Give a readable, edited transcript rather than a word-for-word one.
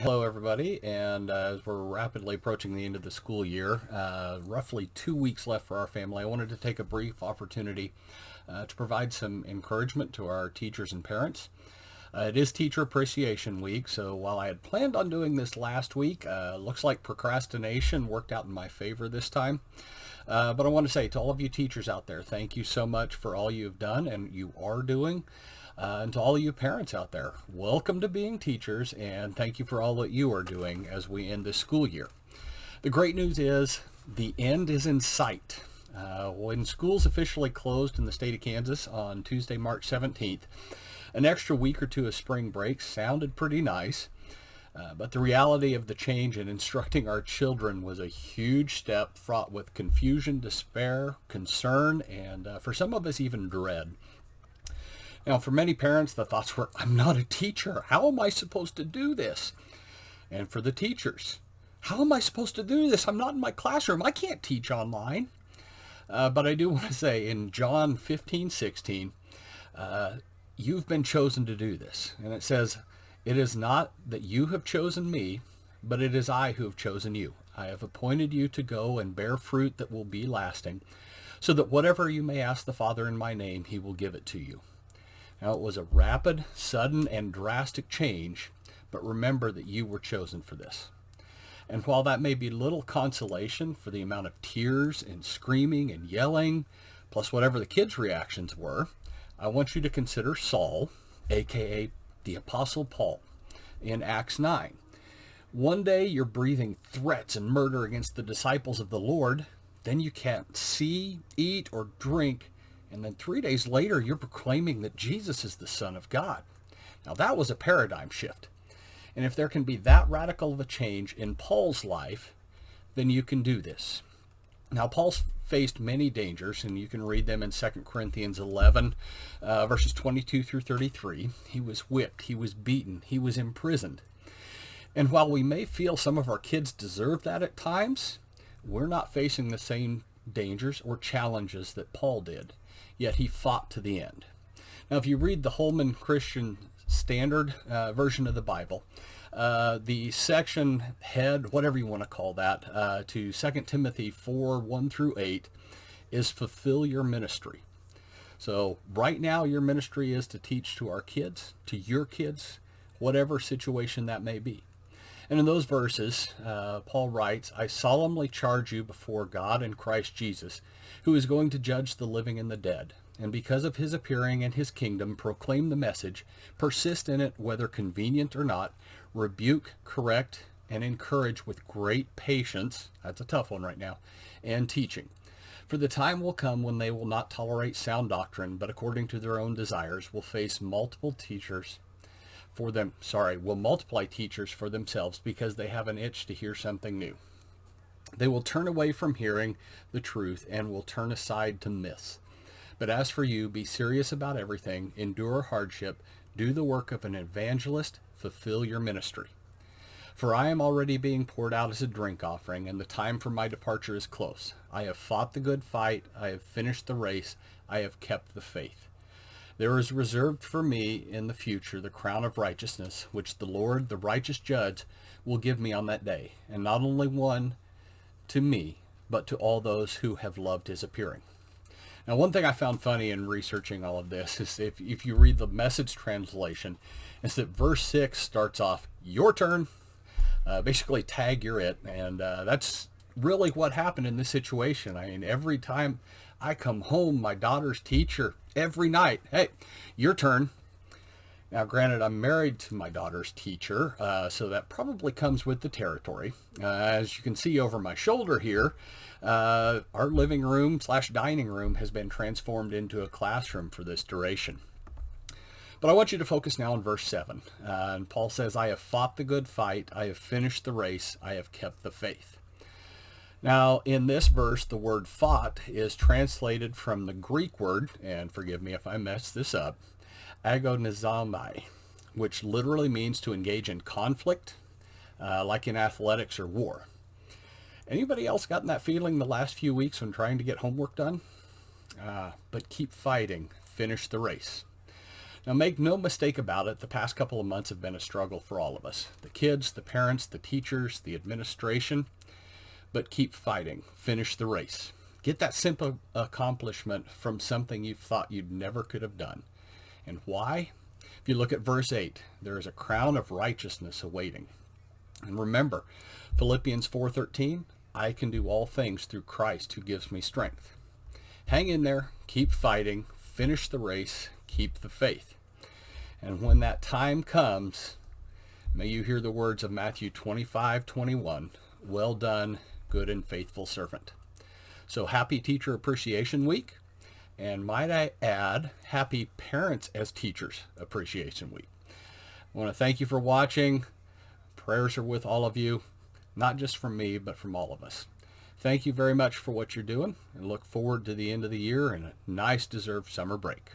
Hello, everybody, and as we're rapidly approaching the end of the school year, roughly 2 weeks left for our family, I wanted to take a brief opportunity to provide some encouragement to our teachers and parents. It is Teacher Appreciation Week, so while I had planned on doing this last week, looks like procrastination worked out in my favor this time. But I want to say to all of you teachers out there, thank you so much for all you've done and you are doing. And to all of you parents out there, welcome to being teachers, and thank you for all that you are doing as we end this school year. The great news is the end is in sight. When schools officially closed in the state of Kansas on Tuesday, March 17th, an extra week or two of spring break sounded pretty nice. But the reality of the change in instructing our children was a huge step fraught with confusion, despair, concern, and for some of us even dread. Now, for many parents, the thoughts were, I'm not a teacher. How am I supposed to do this? And for the teachers, how am I supposed to do this? I'm not in my classroom. I can't teach online. But I do want to say in John 15:16, you've been chosen to do this. And it says, it is not that you have chosen me, but it is I who have chosen you. I have appointed you to go and bear fruit that will be lasting, so that whatever you may ask the Father in my name, he will give it to you. Now, it was a rapid, sudden, and drastic change, but remember that you were chosen for this. And while that may be little consolation for the amount of tears and screaming and yelling, plus whatever the kids' reactions were, I want you to consider Saul, aka the Apostle Paul, in Acts 9. One day you're breathing threats and murder against the disciples of the Lord, then you can't see, eat, or drink, and then 3 days later, you're proclaiming that Jesus is the Son of God. Now, that was a paradigm shift. And if there can be that radical of a change in Paul's life, then you can do this. Now, Paul's faced many dangers, and you can read them in 2 Corinthians 11, verses 22 through 33. He was whipped, he was beaten, he was imprisoned. And while we may feel some of our kids deserve that at times, we're not facing the same dangers or challenges that Paul did. Yet he fought to the end. Now, if you read the Holman Christian Standard version of the Bible, the section head, whatever you want to call that, to 2 Timothy 4, 1 through 8, is fulfill your ministry. So right now, your ministry is to teach to our kids, to your kids, whatever situation that may be. And in those verses, Paul writes, I solemnly charge you before God and Christ Jesus, who is going to judge the living and the dead. And because of his appearing and his kingdom, proclaim the message, persist in it, whether convenient or not, rebuke, correct, and encourage with great patience, that's a tough one right now, and teaching. For the time will come when they will not tolerate sound doctrine, but according to their own desires will face multiple teachers will multiply teachers for themselves because they have an itch to hear something new. They will turn away from hearing the truth and will turn aside to myths. But as for you, be serious about everything, endure hardship, do the work of an evangelist, fulfill your ministry. For I am already being poured out as a drink offering, and the time for my departure is close. I have fought the good fight, I have finished the race, I have kept the faith. There is reserved for me in the future the crown of righteousness, which the Lord, the righteous judge, will give me on that day, and not only one to me, but to all those who have loved his appearing. Now, one thing I found funny in researching all of this is if you read the Message translation, is that verse 6 starts off, your turn, basically tag you're it, and that's really what happened in this situation. I mean, every time I come home, my daughter's teacher, every night, hey, your turn. Now, granted, I'm married to my daughter's teacher, so that probably comes with the territory. As you can see over my shoulder here, our living room / dining room has been transformed into a classroom for this duration. But I want you to focus now on verse 7. And Paul says, I have fought the good fight, I have finished the race, I have kept the faith. Now, in this verse, the word fought is translated from the Greek word, and forgive me if I mess this up, agonizomai, which literally means to engage in conflict, like in athletics or war. Anybody else gotten that feeling the last few weeks when trying to get homework done? But keep fighting, finish the race. Now, make no mistake about it, the past couple of months have been a struggle for all of us. The kids, the parents, the teachers, the administration. But keep fighting. Finish the race. Get that simple accomplishment from something you thought you'd never could have done. And why? If you look at verse 8, there is a crown of righteousness awaiting. And remember, Philippians 4:13, I can do all things through Christ who gives me strength. Hang in there, keep fighting, finish the race, keep the faith. And when that time comes, may you hear the words of Matthew 25:21, well done, good and faithful servant. So happy Teacher Appreciation Week, and might I add, happy Parents as Teachers Appreciation Week. I want to thank you for watching. Prayers are with all of you, not just from me, but from all of us. Thank you very much for what you're doing, and look forward to the end of the year and a nice deserved summer break.